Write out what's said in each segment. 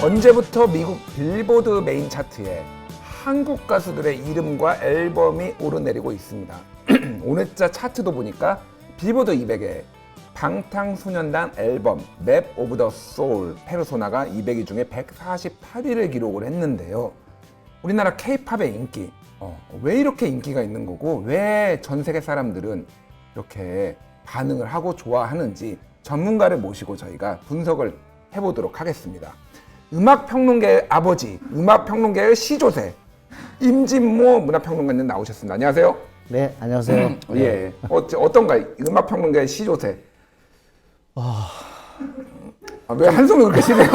언제부터 미국 빌보드 메인 차트에 한국 가수들의 이름과 앨범이 오르내리고 있습니다. 오늘자 차트도 보니까 빌보드 200에 방탄소년단 앨범 맵 오브 더 소울 페르소나가 200위 중에 148위를 기록을 했는데요. 우리나라 K-팝의 인기, 왜 이렇게 인기가 있는 거고 왜 전 세계 사람들은 이렇게 반응을 하고 좋아하는지 전문가를 모시고 저희가 분석을 해보도록 하겠습니다. 음악평론계의 아버지, 음악평론계의 시조새 임진모 문화평론가님 나오셨습니다. 안녕하세요. 네, 안녕하세요. 예, 어떤가요? 음악평론가의 시조새. 왜 한숨을 그렇게 쉬네요?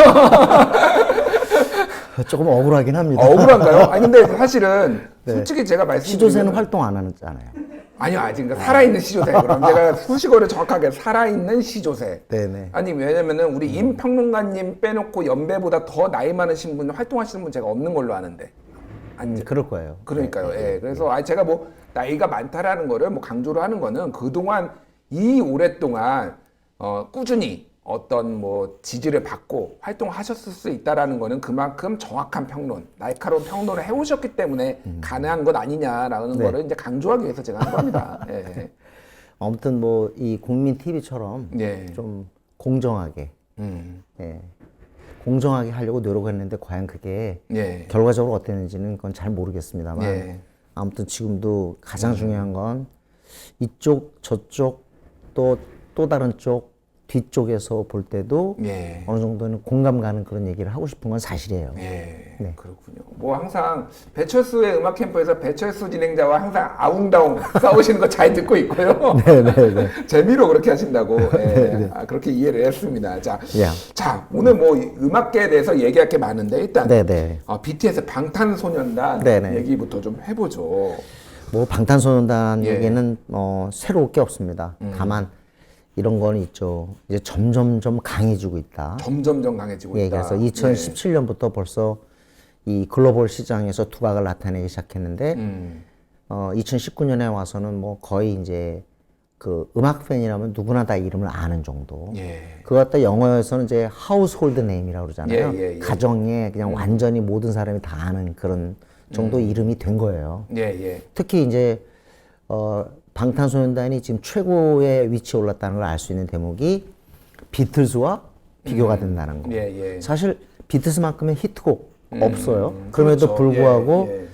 조금 억울하긴 합니다. 억울한가요? 아니 근데 사실은 솔직히 제가 말씀드리면 시조새는 활동 안 하잖아요. 아니요, 아직 그러니까 살아있는 시조새. 그럼 제가 수식어를 정확하게 살아있는 시조새. 네네. 아니 왜냐면은 우리 임 평론가님 빼놓고 연배보다 더 나이 많으신 분 활동하시는 분 제가 없는 걸로 아는데. 그럴 거예요. 그러니까요. 예. 그래서 제가 뭐 나이가 많다라는 거를 뭐 강조를 하는 거는 그동안 이 오랫동안 꾸준히 어떤 뭐 지지를 받고 활동하셨을 수 있다라는 거는 그만큼 정확한 평론, 날카로운 평론을 해오셨기 때문에 가능한 것 아니냐라는 거를 이제 강조하기 위해서 제가 한 겁니다. 예. 아무튼 뭐 이 국민 TV처럼 예. 좀 공정하게, 예, 공정하게 하려고 노력했는데 과연 그게 예. 결과적으로 어땠는지는 그건 잘 모르겠습니다만 예. 아무튼 지금도 가장 중요한 건 이쪽 저쪽 또 다른 쪽 뒤쪽에서 볼 때도 예. 어느 정도는 공감 가는 그런 얘기를 하고 싶은 건 사실이에요. 예, 네. 그렇군요. 뭐 항상 배철수의 음악 캠프에서 배철수 진행자와 항상 아웅다웅 싸우시는 거 잘 듣고 있고요. 네네네. 재미로 그렇게 하신다고 그렇게 이해를 했습니다. 자, 야. 자 오늘 뭐 음악계에 대해서 얘기할 게 많은데 일단 네네. BTS 방탄소년단 네네. 얘기부터 좀 해보죠. 뭐 방탄소년단 예. 얘기는 새로울 게 없습니다. 다만 이런 건 있죠. 이제 점점점 강해지고 있다. 점점점 강해지고 예, 있다. 그래서 2017년부터 벌써 이 글로벌 시장에서 두각을 나타내기 시작했는데 2019년에 와서는 뭐 거의 이제 그 음악 팬이라면 누구나 다 이름을 아는 정도. 예. 그거 갖다 영어에서는 이제 하우스홀드 네임이라고 그러잖아요. 예. 가정에 그냥 완전히 모든 사람이 다 아는 그런 정도 이름이 된 거예요. 예. 특히 이제 방탄소년단이 지금 최고의 위치에 올랐다는 걸 알 수 있는 대목이 비틀즈와 비교가 된다는 거. 예. 사실 비틀즈만큼의 히트곡 없어요. 그럼에도 그렇죠. 불구하고 예.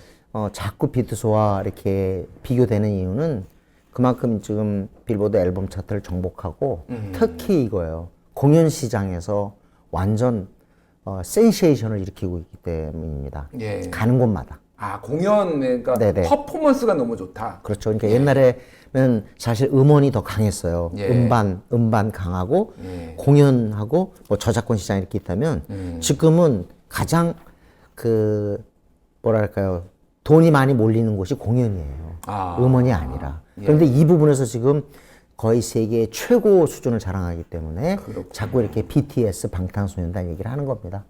자꾸 비틀즈와 이렇게 비교되는 이유는 그만큼 지금 빌보드 앨범 차트를 정복하고 특히 이거예요. 공연 시장에서 완전 센세이션을 일으키고 있기 때문입니다. 예. 가는 곳마다. 공연, 그러니까 네네. 퍼포먼스가 너무 좋다. 그렇죠. 그러니까 옛날에는 사실 음원이 더 강했어요. 예. 음반 강하고 예. 공연하고 뭐 저작권 시장이 이렇게 있다면 지금은 가장 뭐랄까요. 돈이 많이 몰리는 곳이 공연이에요. 음원이 아니라. 그런데 이 부분에서 지금 거의 세계의 최고 수준을 자랑하기 때문에 자꾸 이렇게 BTS 방탄소년단 얘기를 하는 겁니다.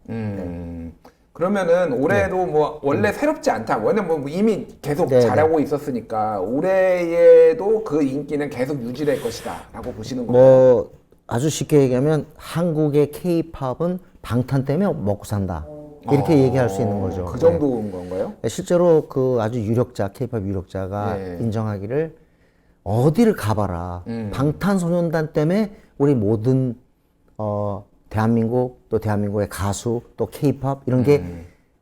그러면은 올해도 뭐 원래 새롭지 않다. 왜냐면 뭐 이미 계속 네네. 잘하고 있었으니까 올해에도 그 인기는 계속 유지될 것이다라고 보시는 거예요. 뭐 아주 쉽게 얘기하면 한국의 K-팝은 방탄 때문에 먹고 산다. 이렇게 얘기할 수 있는 거죠. 그 정도인 건가요? 네. 실제로 그 아주 유력자, K-팝 유력자가 인정하기를 어디를 가봐라. 방탄소년단 때문에 우리 모든 대한민국 또 대한민국의 가수 또 K-팝 이런 게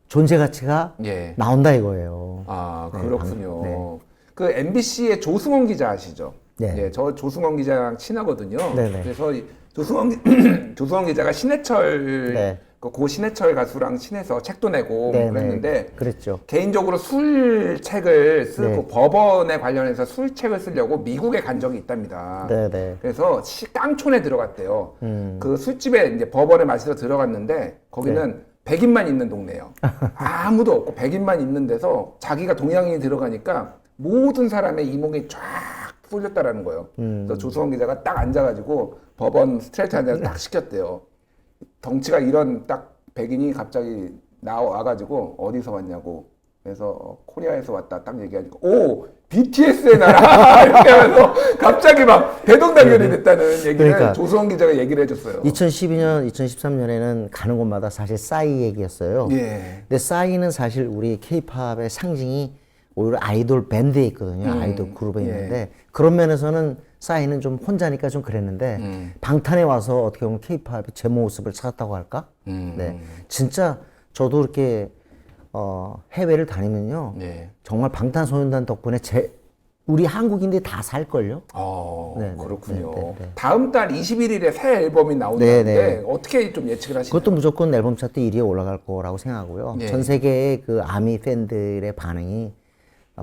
존재 가치가 나온다 이거예요. 그렇군요. 네. 그 MBC의 조승원 기자 아시죠? 네. 예, 저 조승원 기자랑 친하거든요. 네네. 그래서 조승원 기자가 신해철 네. 고 신해철 가수랑 친해서 책도 내고 네네. 그랬는데 그랬죠. 개인적으로 술책을 쓰고 네. 법원에 관련해서 술책을 쓰려고 미국에 간 적이 있답니다. 네네. 그래서 깡촌에 들어갔대요. 그 술집에 이제 법원에 마시러 들어갔는데 거기는 백인만 있는 동네예요. 아무도 없고 백인만 있는 데서 자기가 동양인이 들어가니까 모든 사람의 이목이 쫙 쏠렸다라는 거예요. 그래서 조수원 기자가 딱 앉아가지고 법원 스트레이트 앉아서 딱 시켰대요. 덩치가 이런 딱 백인이 갑자기 나와가지고 어디서 왔냐고 그래서 코리아에서 왔다 딱 얘기하니까 오 BTS의 나라 이렇게 하면서 갑자기 막 대동단결이 됐다는 얘기를 그러니까 조수원 기자가 얘기를 해줬어요. 2012년, 2013년에는 가는 곳마다 사실 싸이 얘기였어요. 예. 근데 싸이는 사실 우리 케이팝의 상징이 오히려 아이돌 밴드에 있거든요. 아이돌 그룹에 있는데 그런 면에서는 싸이는 좀 혼자니까 좀 그랬는데 방탄에 와서 어떻게 보면 케이팝의 제 모습을 찾았다고 할까? 네, 진짜 저도 이렇게 해외를 다니면요. 네. 정말 방탄소년단 덕분에 우리 한국인들이 다 살걸요? 네, 그렇군요. 네, 네, 네. 다음 달 21일에 새 앨범이 나오는데 어떻게 좀 예측을 하시나요? 그것도 무조건 앨범 차트 1위에 올라갈 거라고 생각하고요. 네. 전 세계의 그 아미 팬들의 반응이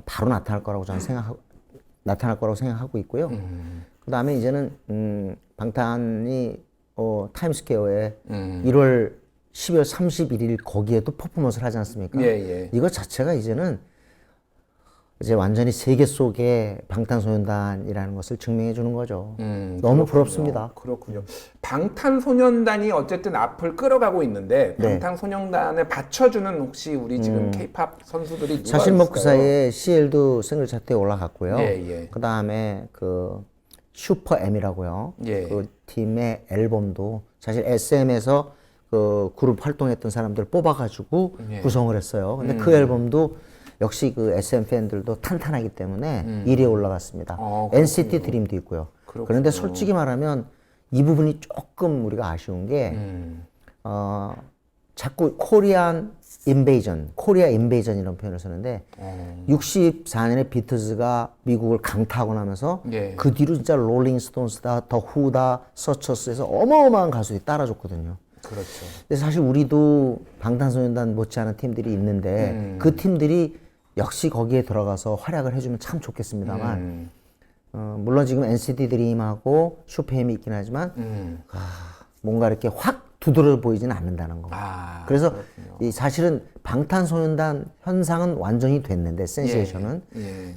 바로 나타날 거라고 저는 나타날 거라고 생각하고 있고요. 그 다음에 이제는 방탄이 타임스퀘어에 1월 12월 31일 거기에도 퍼포먼스를 하지 않습니까? 예. 이거 자체가 이제는 이제 완전히 세계 속의 방탄소년단이라는 것을 증명해 주는 거죠. 너무 그렇군요. 부럽습니다. 그렇군요. 방탄소년단이 어쨌든 앞을 끌어가고 있는데 네. 방탄소년단을 받쳐주는 혹시 우리 지금 케이팝 선수들이 누가 사실 뭐 그 있을까요? 사이에 CL도 싱글 차트에 올라갔고요. 예. 그 다음에 그 슈퍼 M이라고요. 예. 그 팀의 앨범도 사실 SM에서 그 그룹 활동했던 사람들 뽑아가지고 구성을 했어요. 근데 그 앨범도 역시 그 SM 팬들도 탄탄하기 때문에 1위에 올라갔습니다. NCT 드림도 있고요. 그런데 솔직히 말하면 이 부분이 조금 우리가 아쉬운 게 자꾸 코리아 인베이전 이런 표현을 쓰는데 64년에 비틀즈가 미국을 강타하고 나면서 예. 그 뒤로 진짜 롤링스톤스다, 더 후다, 서처스에서 어마어마한 가수들이 따라줬거든요. 그렇죠. 근데 사실 우리도 방탄소년단 못지않은 팀들이 있는데 그 팀들이 역시 거기에 들어가서 활약을 해주면 참 좋겠습니다만 물론 지금 NCT 드림하고 슈퍼엠이 있긴 하지만 뭔가 이렇게 확 두드려 보이지는 않는다는 거. 그래서 이 사실은 방탄소년단 현상은 완전히 됐는데 센세이션은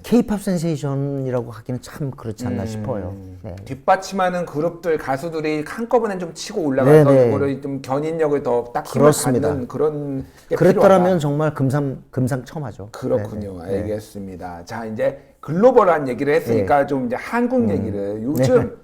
K-팝 센세이션이라고 하기는 참 그렇지 않나 싶어요. 네. 뒷받침하는 그룹들 가수들이 한꺼번에 좀 치고 올라가서 네. 이거를 좀 견인력을 더 딱 힘을 그렇습니다. 갖는 그런 게 그랬더라면 필요하다. 정말 금상첨화죠. 그렇군요. 알겠습니다. 자, 이제 글로벌한 얘기를 했으니까 좀 이제 한국 얘기를 요즘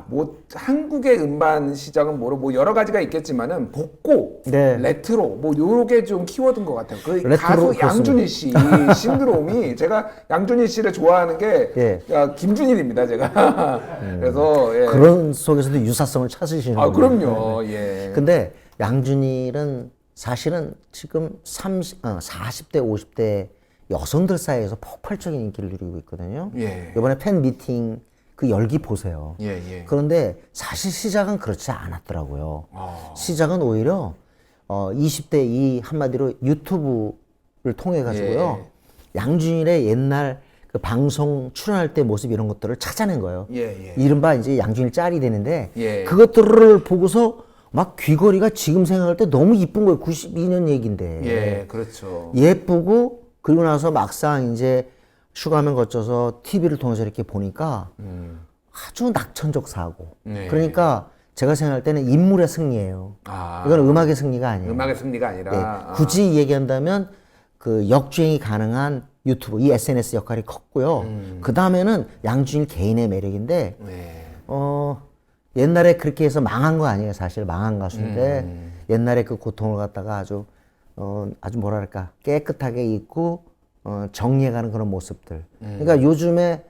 뭐 한국의 음반 시장은 뭐 여러 가지가 있겠지만은 복고, 레트로 뭐 요게 좀 키워드인 것 같아요. 그 가수 양준일 씨 신드롬이 제가 양준일 씨를 좋아하는 게 김준일입니다, 제가. 그래서 그런 속에서도 유사성을 찾으시는 거예요. 그럼요. 예. 근데 양준일은 사실은 지금 40대, 50대 여성들 사이에서 폭발적인 인기를 누리고 있거든요. 이번에 팬 미팅 그 열기 보세요. 그런데 사실 시작은 그렇지 않았더라고요. 시작은 오히려 20대 이 한마디로 유튜브를 통해 가지고요. 양준일의 옛날 그 방송 출연할 때 모습 이런 것들을 찾아낸 거예요. 이른바 이제 양준일 짤이 되는데 그것들을 보고서 막 귀걸이가 지금 생각할 때 너무 이쁜 거예요. 92년 얘기인데. 그렇죠. 예쁘고 그리고 나서 막상 이제 슈가맨 거쳐서 TV를 통해서 이렇게 보니까 아주 낙천적 사고. 그러니까 제가 생각할 때는 인물의 승리예요. 이건 음악의 승리가 아니에요. 음악의 승리가 아니라 굳이 얘기한다면 그 역주행이 가능한 유튜브, 이 SNS 역할이 컸고요. 그 다음에는 양준일 개인의 매력인데 옛날에 그렇게 해서 망한 거 아니에요. 사실 망한 가수인데 옛날에 그 고통을 갖다가 아주 뭐랄까 깨끗하게 잊고 정리해가는 그런 모습들. 그러니까 요즘에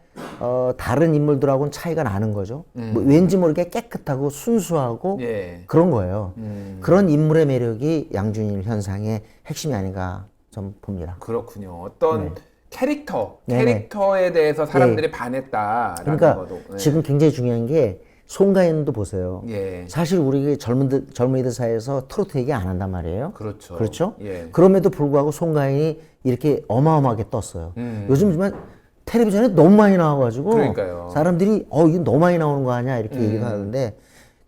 다른 인물들하고는 차이가 나는 거죠. 뭐 왠지 모르게 깨끗하고 순수하고 그런 거예요. 그런 인물의 매력이 양준일 현상의 핵심이 아닌가 좀 봅니다. 그렇군요. 어떤 캐릭터에 대해서 사람들이 반했다라는 그러니까 거도. 지금 굉장히 중요한 게 송가인도 보세요. 사실 우리 젊은이들 사이에서 트로트 얘기 안 한단 말이에요. 그렇죠? 그럼에도 불구하고 송가인이 이렇게 어마어마하게 떴어요. 요즘 텔레비전에 너무 많이 나와가지고 그러니까요. 사람들이 이거 너무 많이 나오는 거 아니야 이렇게 얘기를 하는데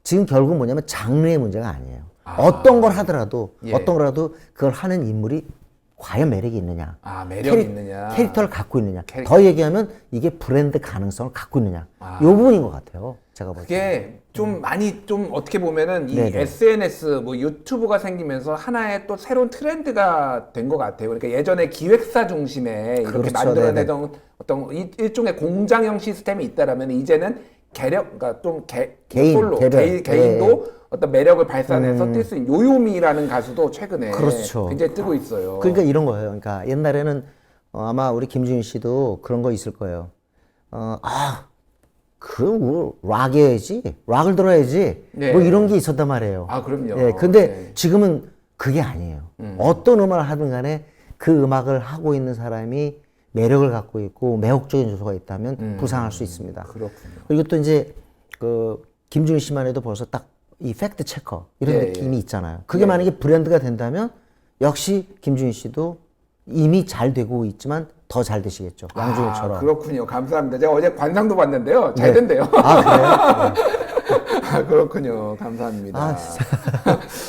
지금 결국 뭐냐면 장르의 문제가 아니에요. 어떤 걸 하더라도 그걸 하는 인물이 과연 매력이 있느냐? 아, 매력이 있느냐? 캐릭터를 갖고 있느냐? 더 얘기하면 이게 브랜드 가능성을 갖고 있느냐? 이 부분인 것 같아요. 제가 볼 때. 그게 좀 많이 좀 어떻게 보면은 이 네네. SNS 뭐 유튜브가 생기면서 하나의 또 새로운 트렌드가 된 것 같아요. 그러니까 예전에 기획사 중심에 이렇게 그렇죠. 만들어내던 어떤 일종의 공장형 시스템이 있다라면 이제는 그러니까 좀 개인, 솔로 개별. 개인도 어떤 매력을 발산해서 뛸 수 있는 요요미라는 가수도 최근에 그렇죠. 굉장히 뜨고 있어요. 그러니까 이런 거예요. 그러니까 옛날에는 아마 우리 김지윤 씨도 그런 거 있을 거예요. 뭐 락 해야지, 락을 들어야지, 네. 뭐 이런 게 있었단 말이에요. 아, 그럼요. 예, 근데 네. 지금은 그게 아니에요. 어떤 음악을 하든 간에 그 음악을 하고 있는 사람이 매력을 갖고 있고 매혹적인 요소가 있다면 부상할 수 있습니다. 그렇군요. 그리고 또 이제 그 김지윤 씨만 해도 벌써 딱 이 팩트 체커 이런 예, 느낌이 있잖아요. 그게 만약에 브랜드가 된다면 역시 김지윤 씨도 이미 잘 되고 있지만 더 잘 되시겠죠. 양준일처럼. 그렇군요. 감사합니다. 제가 어제 관상도 봤는데요. 잘 된대요. 아, 그래요? 아, 그렇군요. 감사합니다. 아,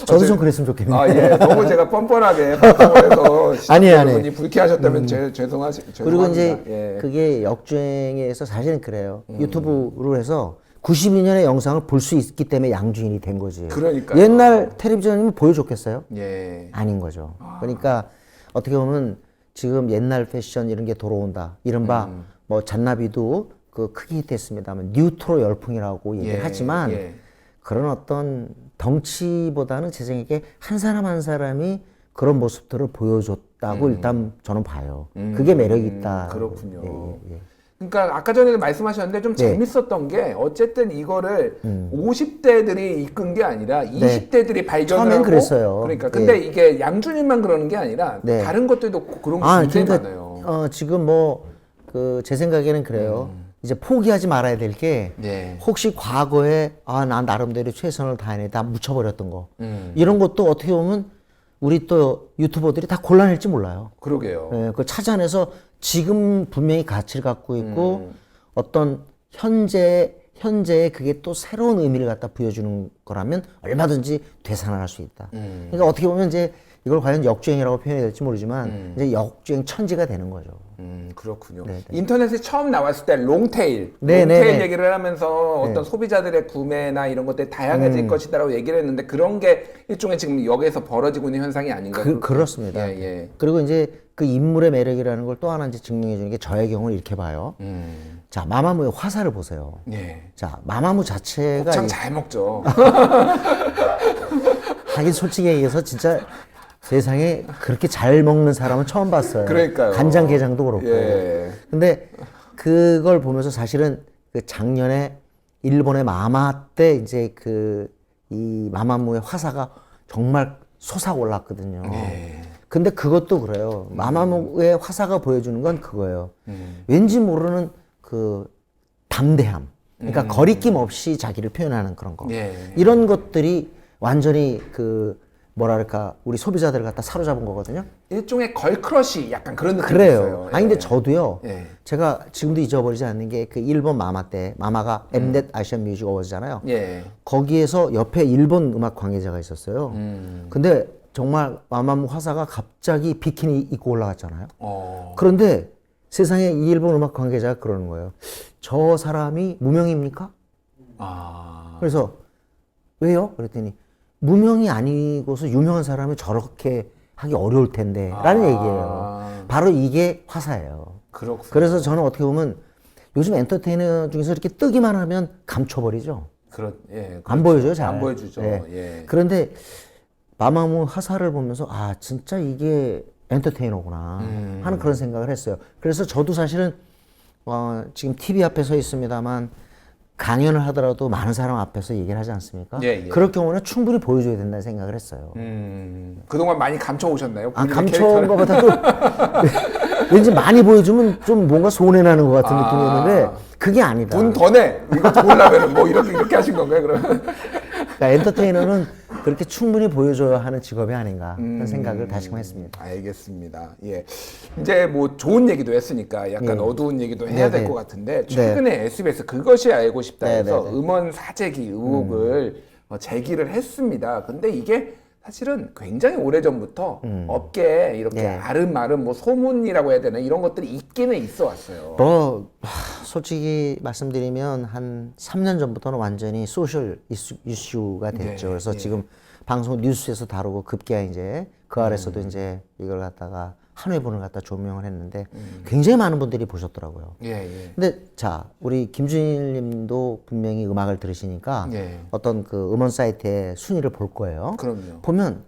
저도 좀 그랬으면 좋겠네요. 아, 예. 너무 제가 뻔뻔하게 방송을 해서 아니에요, 시청자분이 불쾌하셨다면 죄송합니다. 그리고 이제 예. 그게 역주행에서 사실은 그래요. 유튜브로 해서 92년의 영상을 볼 수 있기 때문에 양주인이 된 거지. 그러니까요. 옛날 텔레비전이면 보여줬겠어요? 예. 아닌 거죠. 그러니까 어떻게 보면 지금 옛날 패션 이런 게 돌아온다. 이른바 뭐 잔나비도 그 크게 히트했습니다만 뉴트로 열풍이라고 얘기를 예, 하지만 예. 그런 어떤 덩치보다는 제 생각에 한 사람 한 사람이 그런 모습들을 보여줬다고 일단 저는 봐요. 그게 매력이 있다. 그렇군요. 예. 그러니까 아까 전에도 말씀하셨는데 좀 네. 재밌었던 게 어쨌든 이거를 50대들이 이끈 게 아니라 20대들이 발견을 처음엔 하고 그랬어요. 그러니까 근데 이게 양준일만 그러는 게 아니라 네. 다른 것들도 그런 게 굉장히 그러니까 많아요. 지금 뭐 그 제 생각에는 그래요. 이제 포기하지 말아야 될 게 네. 혹시 과거에 난 나름대로 최선을 다했네 다 묻혀버렸던 거 이런 것도 어떻게 보면 우리 또 유튜버들이 다 곤란할지 몰라요. 그러게요. 예, 그걸 찾아내서 지금 분명히 가치를 갖고 있고 어떤 현재의 그게 또 새로운 의미를 갖다 부여주는 거라면 얼마든지 되살아날 수 있다. 그러니까 어떻게 보면 이제 이걸 과연 역주행이라고 표현해야 될지 모르지만 이제 역주행 천지가 되는 거죠. 그렇군요. 네네. 인터넷에 처음 나왔을 때 롱테일, 네네네. 롱테일 얘기를 하면서 어떤 소비자들의 구매나 이런 것들이 다양해질 것이다라고 얘기를 했는데 그런 게 일종의 지금 여기에서 벌어지고 있는 현상이 아닌가. 그렇습니다. 예, 예. 그리고 이제 그 인물의 매력이라는 걸 또 하나 이제 증명해 주는 게 저의 경우는 이렇게 봐요. 자, 마마무의 화사를 보세요. 예. 자, 마마무 자체가 곱창 잘 먹죠. 하긴 솔직히 얘기해서 진짜 세상에 그렇게 잘 먹는 사람은 처음 봤어요. 그러니까요. 간장게장도 그렇고. 예. 근데 그걸 보면서 사실은 그 작년에 일본의 마마 때 이제 그 이 마마무의 화사가 정말 솟아올랐거든요. 근데 그것도 그래요. 마마무의 화사가 보여주는 건 그거예요. 왠지 모르는 그 담대함. 그러니까 거리낌 없이 자기를 표현하는 그런 거. 예. 이런 것들이 완전히 그 뭐랄까 우리 소비자들을 갖다 사로잡은 거거든요. 일종의 걸크러쉬 약간 그런 느낌이 그래요. 있어요. 아니 근데 저도요. 예. 제가 지금도 잊어버리지 않는 게 그 일본 마마 때 마마가 엠넷 아시안 뮤직 어워즈잖아요. 예. 거기에서 옆에 일본 음악 관계자가 있었어요. 근데 정말 마마무 화사가 갑자기 비키니 입고 올라갔잖아요. 그런데 세상에 이 일본 음악 관계자가 그러는 거예요. 저 사람이 무명입니까? 그래서 왜요? 그랬더니 무명이 아니고서 유명한 사람이 저렇게 하기 어려울 텐데 라는 얘기예요. 바로 이게 화사예요. 그렇군요. 그래서 저는 어떻게 보면 요즘 엔터테이너 중에서 이렇게 뜨기만 하면 감춰버리죠. 예. 안 보여줘요, 잘. 안 보여주죠. 예. 예. 그런데 마마무 화사를 보면서 진짜 이게 엔터테이너구나 하는 그런 생각을 했어요. 그래서 저도 사실은 지금 TV 앞에 서 있습니다만 강연을 하더라도 많은 사람 앞에서 얘기를 하지 않습니까? 예, 예. 그럴 경우는 충분히 보여줘야 된다는 생각을 했어요. 그동안 많이 감춰 오셨나요? 감춰온 것보다도 왠지 많이 보여주면 좀 뭔가 손해나는 것 같은 느낌이었는데 그게 아니다. 돈 더 내. 이거 좋으려면 뭐 이렇게 하신 건가요, 그러면? 그러니까 엔터테이너는 그렇게 충분히 보여줘야 하는 직업이 아닌가 그런 생각을 다시금 했습니다. 알겠습니다. 예. 이제 뭐 좋은 얘기도 했으니까 약간 어두운 얘기도 해야 될 것 같은데 최근에 SBS 그것이 알고 싶다에서 음원 사재기 의혹을 제기를 했습니다. 근데 이게 사실은 굉장히 오래전부터 업계에 이렇게 예. 아름아름 뭐 소문이라고 해야 되나 이런 것들이 있기는 있어 왔어요. 솔직히 말씀드리면 한 3년 전부터는 완전히 소셜 이슈가 됐죠. 네, 그래서 지금 방송 뉴스에서 다루고 급기야 이제 그 아래서도 이제 이걸 갖다가 한 회분을 갖다 조명을 했는데 굉장히 많은 분들이 보셨더라고요. 예, 예. 근데 자, 우리 김준일 님도 분명히 음악을 들으시니까 예. 어떤 그 음원 사이트의 순위를 볼 거예요. 그럼요. 보면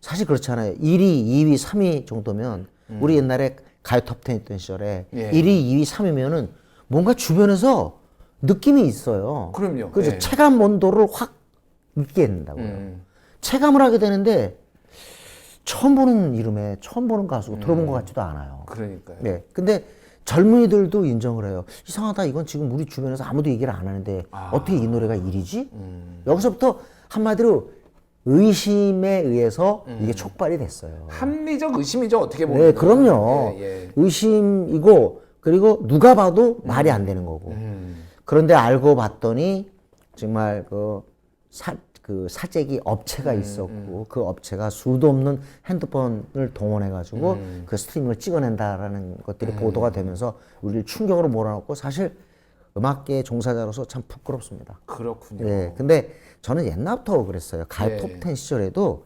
사실 그렇잖아요. 1위, 2위, 3위 정도면 우리 옛날에 가요 톱10 있던 시절에 예. 1위, 2위, 3위면은 뭔가 주변에서 느낌이 있어요. 그럼요. 그죠? 예. 체감 온도를 확 느끼게 된다고요. 체감을 하게 되는데 처음 보는 이름에 처음 보는 가수고 들어본 것 같지도 않아요. 그러니까요. 네. 근데 젊은이들도 인정을 해요. 이상하다. 이건 지금 우리 주변에서 아무도 얘기를 안 하는데 어떻게 이 노래가 1위지? 여기서부터 한마디로 의심에 의해서 이게 촉발이 됐어요. 합리적 의심이죠 어떻게 보면. 네, 그럼요. 예, 예. 의심이고 그리고 누가 봐도 말이 안 되는 거고. 그런데 알고 봤더니 정말 그 사재기 업체가 있었고 그 업체가 수도 없는 핸드폰을 동원해 가지고 그 스트리밍을 찍어낸다라는 것들이 보도가 되면서 우리를 충격으로 몰아넣고 사실 음악계 종사자로서 참 부끄럽습니다. 그렇군요. 예. 근데 저는 옛날부터 그랬어요. 가요 예. 톱10 시절에도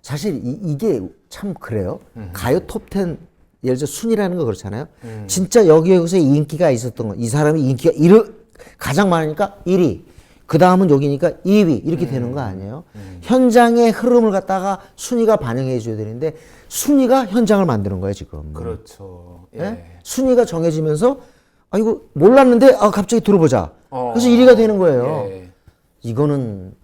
사실 이게 참 그래요. 가요 톱10 예를 들어 순위라는 거 그렇잖아요. 진짜 여기에서 인기가 있었던 거. 이 사람이 인기가 가장 많으니까 1위. 그 다음은 여기니까 2위. 이렇게 되는 거 아니에요? 현장의 흐름을 갖다가 순위가 반영해 줘야 되는데 순위가 현장을 만드는 거예요, 지금. 그렇죠. 예. 예? 순위가 정해지면서 아 이거 몰랐는데 갑자기 들어보자. 그래서 1위가 되는 거예요. 예. 이거는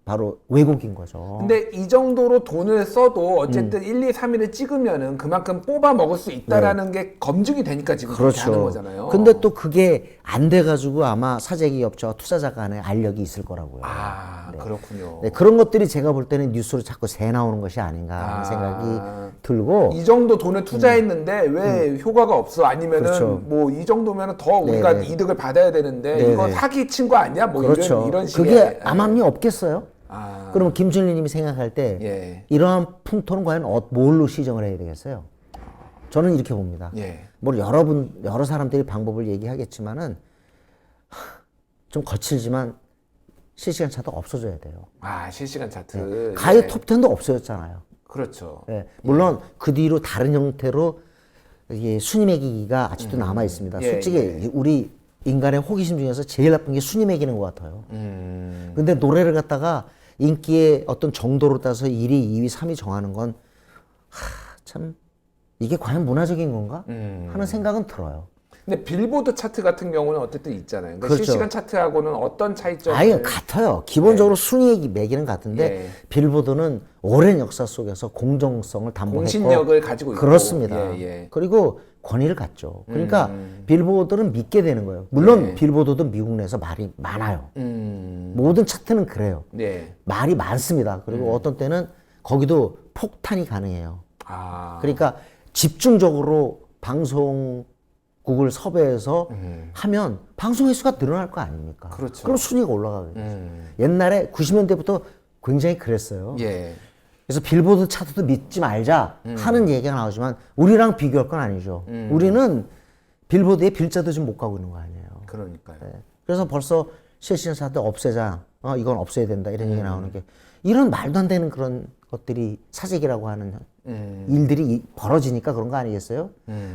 바로 왜곡인 거죠. 근데 이 정도로 돈을 써도 어쨌든 1, 2, 3위를 찍으면은 그만큼 뽑아 먹을 수 있다라는 게 검증이 되니까 지금 그렇게 하는 거잖아요. 근데 또 그게 안 돼가지고 아마 사재기 업체와 투자자 간의 알력이 있을 거라고요. 아, 그렇군요. 네, 그런 것들이 제가 볼 때는 뉴스로 자꾸 새 나오는 것이 아닌가 하는 생각이 들고. 이 정도 돈을 투자했는데 왜 효과가 없어? 아니면은 그렇죠. 뭐 이 정도면은 더 우리가 네네. 이득을 받아야 되는데 이거 사기 친 거 아니야? 뭐 그렇죠. 이런 식의. 그게 암암리 없겠어요? 아, 그러면 김준일 님이 생각할 때 예. 이러한 풍토는 과연 뭘로 시정을 해야 되겠어요? 저는 이렇게 봅니다. 예. 뭐 여러 사람들이 방법을 얘기하겠지만은 좀 거칠지만 실시간 차트 없어져야 돼요. 아, 실시간 차트. 가요 예. 톱10도 없어졌잖아요. 그렇죠. 예. 물론 그 뒤로 다른 형태로 이게 순위 매기기가 아직도 남아 있습니다. 예, 솔직히 우리 인간의 호기심 중에서 제일 나쁜 게 순위 매기는 것 같아요. 근데 노래를 갖다가 인기의 어떤 정도로 따서 1위, 2위, 3위 정하는 건 참 이게 과연 문화적인 건가 하는 생각은 들어요. 근데 빌보드 차트 같은 경우는 어쨌든 있잖아요. 그러니까 그렇죠. 실시간 차트하고는 어떤 차이점을 아예 같아요. 기본적으로 순위 매기는 같은데 예. 빌보드는 오랜 역사 속에서 공정성을 담보했고 공신력을 가지고 있고. 그렇습니다. 예, 예. 그리고 권위를 갖죠. 그러니까 빌보드는 믿게 되는 거예요. 물론 네. 빌보드도 미국 내에서 말이 많아요. 모든 차트는 그래요. 네. 말이 많습니다. 그리고 어떤 때는 거기도 폭탄이 가능해요. 아. 그러니까 집중적으로 방송국을 섭외해서 하면 방송 횟수가 늘어날 거 아닙니까? 그렇죠. 그럼 순위가 올라가겠죠. 옛날에 90년대부터 굉장히 그랬어요. 예. 그래서 빌보드 차트도 믿지 말자 하는 얘기가 나오지만 우리랑 비교할 건 아니죠. 우리는 빌보드에 빌자도 지금 못 가고 있는 거 아니에요. 그러니까요. 네. 그래서 벌써 실시간 차트 없애자. 이건 없애야 된다. 이런 얘기 나오는 게 이런 말도 안 되는 그런 것들이 사재기라고 하는 일들이 벌어지니까 그런 거 아니겠어요?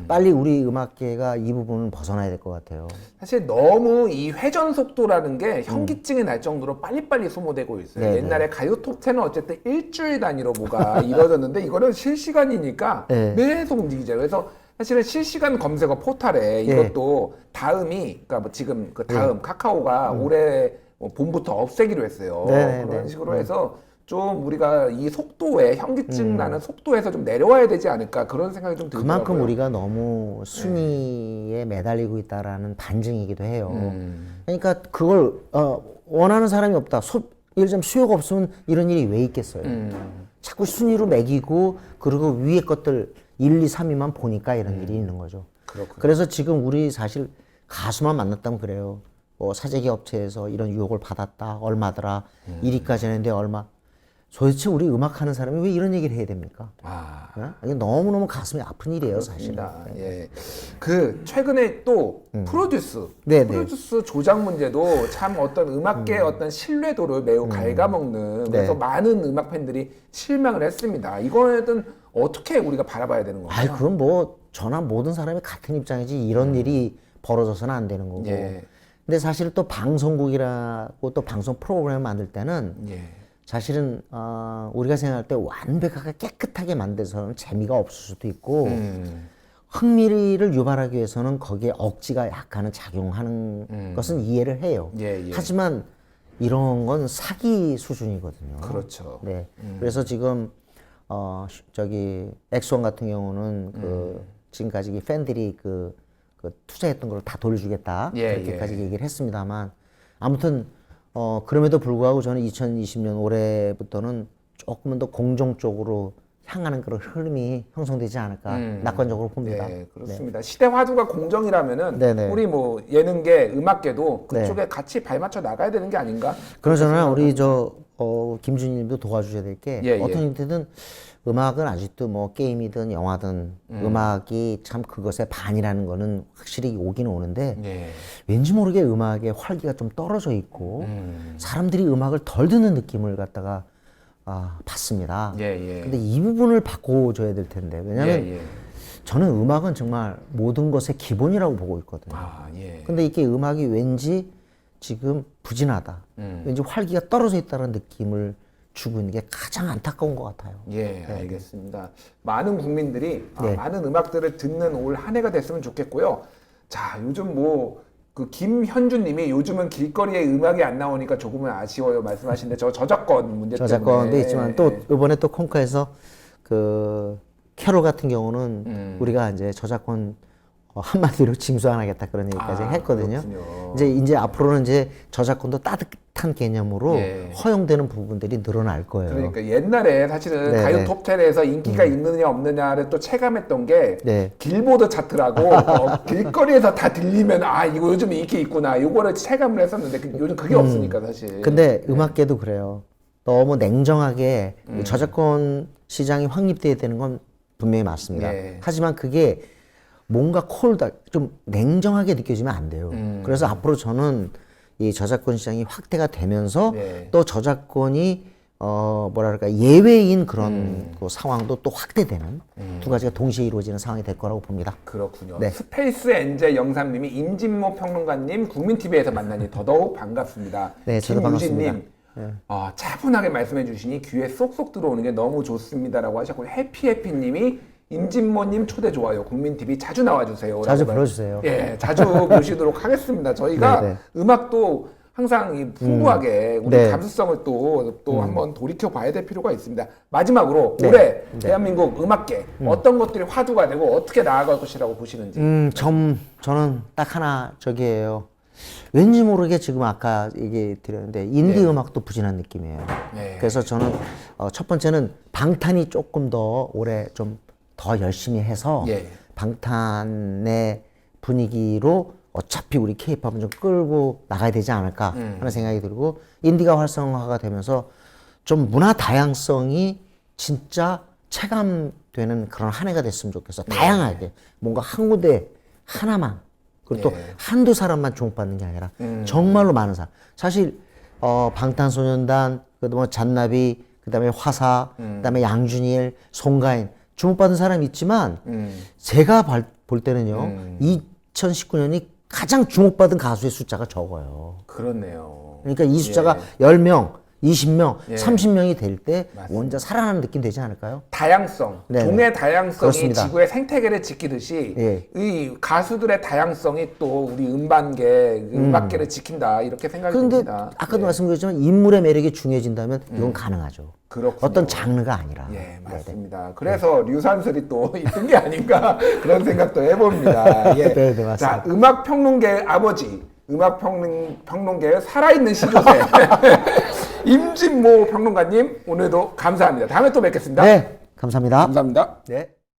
빨리 우리 음악계가 이 부분을 벗어나야 될 것 같아요. 사실 너무 이 회전 속도라는 게 현기증이 날 정도로 빨리빨리 소모되고 있어요. 네네. 옛날에 가요 톱10은 어쨌든 일주일 단위로 뭐가 이루어졌는데 이거는 실시간이니까 네. 계속 움직이죠. 그래서 사실은 실시간 검색어 포탈에 이것도 다음이 그러니까 뭐 지금 그 다음 카카오가 올해 뭐 봄부터 없애기로 했어요. 네네네. 그런 식으로 해서 좀 우리가 이 속도에 현기증 나는 속도에서 좀 내려와야 되지 않을까 그런 생각이 좀 들더라고요. 그만큼 우리가 너무 순위에 매달리고 있다라는 반증이기도 해요. 그러니까 그걸 원하는 사람이 없다. 예를 들면 수요가 없으면 이런 일이 왜 있겠어요. 자꾸 순위로 매기고 그리고 위에 것들 1, 2, 3위만 보니까 이런 일이 있는 거죠. 그렇군요. 그래서 지금 우리 사실 가수만 만났다면 그래요. 사재기 업체에서 이런 유혹을 받았다. 얼마더라. 1위까지 했는데 얼마. 도대체 우리 음악하는 사람이 왜 이런 얘기를 해야 됩니까? 아, 어? 이게 너무너무 가슴이 아픈 일이에요, 사실은. 그렇습니다. 예. 그 최근에 또 네네. 프로듀스 조작 문제도 참 어떤 음악계의 어떤 신뢰도를 매우 갉아먹는 그래서 네. 많은 음악 팬들이 실망을 했습니다. 이거는 어떻게 우리가 바라봐야 되는 건가요? 아이, 그럼 뭐 저나 모든 사람이 같은 입장이지 이런 일이 벌어져서는 안 되는 거고. 예. 근데 사실 또 방송국이라고 또 방송 프로그램을 만들 때는 예. 사실은 우리가 생각할 때 완벽하게 깨끗하게 만들어서는 재미가 없을 수도 있고 흥미를 유발하기 위해서는 거기에 억지가 약간은 작용하는 것은 이해를 해요. 예, 예. 하지만 이런 건 사기 수준이거든요. 그렇죠. 네. 그래서 지금 저기 엑소원 같은 경우는 그 지금까지 이 팬들이 그 투자했던 걸 다 돌려주겠다 예, 그렇게까지 예. 얘기를 했습니다만 아무튼 그럼에도 불구하고 저는 2020년 올해부터는 조금은 더 공정 쪽으로 향하는 그런 흐름이 형성되지 않을까 낙관적으로 봅니다. 네, 그렇습니다. 시대 화두가 공정이라면은 네네. 우리 뭐 예능계, 음악계도 네. 그쪽에 같이 발맞춰 나가야 되는 게 아닌가? 그러잖아요. 우리 김준님도 도와주셔야 될 게 예, 예. 어떤 형태든 음악은 아직도 뭐 게임이든 영화든 음악이 참 그것의 반이라는 거는 확실히 오긴 오는데 예. 왠지 모르게 음악의 활기가 좀 떨어져 있고 사람들이 음악을 덜 듣는 느낌을 갖다가 받습니다. 예, 예. 근데 이 부분을 바꿔줘야 될 텐데 왜냐하면 예, 예. 저는 음악은 정말 모든 것의 기본이라고 보고 있거든요. 아, 예. 근데 이게 음악이 왠지 지금 부진하다. 왠지 활기가 떨어져 있다는 느낌을 주고 있는 게 가장 안타까운 것 같아요. 예, 알겠습니다. 많은 국민들이 네. 많은 음악들을 듣는 올 한 해가 됐으면 좋겠고요. 자, 요즘 뭐 그 김현주님이 요즘은 길거리에 음악이 안 나오니까 조금은 아쉬워요 말씀하시는데 저 저작권 문제 저작권도 때문에 있지만 또 이번에 또 콩카에서 그 캐롤 같은 경우는 우리가 이제 저작권 한마디로 징수 안 하겠다 그런 얘기까지 했거든요. 그렇군요. 이제 앞으로는 이제 저작권도 따뜻한 개념으로 예. 허용되는 부분들이 늘어날 거예요. 그러니까 옛날에 사실은 네, 가요 네. 톱10에서 인기가 있느냐 없느냐를 또 체감했던 게 네. 길보드 차트라고 길거리에서 다 들리면 이거 요즘 인기 있구나 요거를 체감을 했었는데 요즘 그게 없으니까 사실. 근데 음악계도 그래요. 너무 냉정하게 저작권 시장이 확립돼야 되는 건 분명히 맞습니다. 예. 하지만 그게 뭔가 좀 냉정하게 느껴지면 안 돼요. 그래서 앞으로 저는 이 저작권 시장이 확대가 되면서 네. 또 저작권이 뭐랄까 예외인 그런 그 상황도 또 확대되는 두 가지가 동시에 이루어지는 상황이 될 거라고 봅니다. 그렇군요. 네. 스페이스 엔젤 영상님이 임진모 평론가님 국민TV에서 만나니 더더욱 반갑습니다. 네, 저도 김유진님 차분하게 말씀해 주시니 귀에 쏙쏙 들어오는 게 너무 좋습니다라고 하셨고 해피해피님이 임진모님 초대 좋아요. 국민TV 자주 나와주세요. 자주 라고 불러주세요. 예, 자주 모시도록 하겠습니다. 저희가 네, 네. 음악도 항상 이 풍부하게 우리 네. 감수성을 또 한번 돌이켜 봐야 될 필요가 있습니다. 마지막으로 네. 올해 대한민국 음악계 어떤 것들이 화두가 되고 어떻게 나아갈 것이라고 보시는지. 저는 딱 하나 저기예요. 왠지 모르게 지금 아까 얘기 드렸는데 인디 음악도 부진한 느낌이에요. 네. 그래서 저는 첫 번째는 방탄이 조금 더 올해 좀 더 열심히 해서 예. 방탄의 분위기로 어차피 우리 케이팝은 좀 끌고 나가야 되지 않을까 하는 생각이 들고 인디가 활성화가 되면서 좀 문화 다양성이 진짜 체감되는 그런 한 해가 됐으면 좋겠어. 다양하게 뭔가 한 군데 하나만 그리고 또 한두 사람만 주목받는 게 아니라 정말로 많은 사람. 사실 방탄소년단 그다음에 잔나비 그다음에 화사 그다음에 양준일 송가인 주목받은 사람이 있지만 제가 볼 때는요 2019년이 가장 주목받은 가수의 숫자가 적어요. 그렇네요. 그러니까 이 숫자가 10명, 20명, 예. 30명이 될 때 맞습니다. 원자 살아나는 느낌 되지 않을까요? 다양성, 네네. 종의 다양성이 그렇습니다. 지구의 생태계를 지키듯이 예. 이 가수들의 다양성이 또 우리 음반계, 음악계를 지킨다 이렇게 생각이 그런데 듭니다. 아까도 예. 말씀드렸지만 인물의 매력이 중요해진다면 이건 가능하죠. 그렇군요. 어떤 장르가 아니라. 예, 맞습니다. 그래서 류산슬이 또 있던 게 아닌가 그런 생각도 해봅니다. 예. 네, 맞습니다. 자, 음악 평론계의 아버지, 음악 평론계의 살아있는 시조새 임진모 평론가님 오늘도 감사합니다. 다음에 또 뵙겠습니다. 네, 감사합니다. 감사합니다. 네.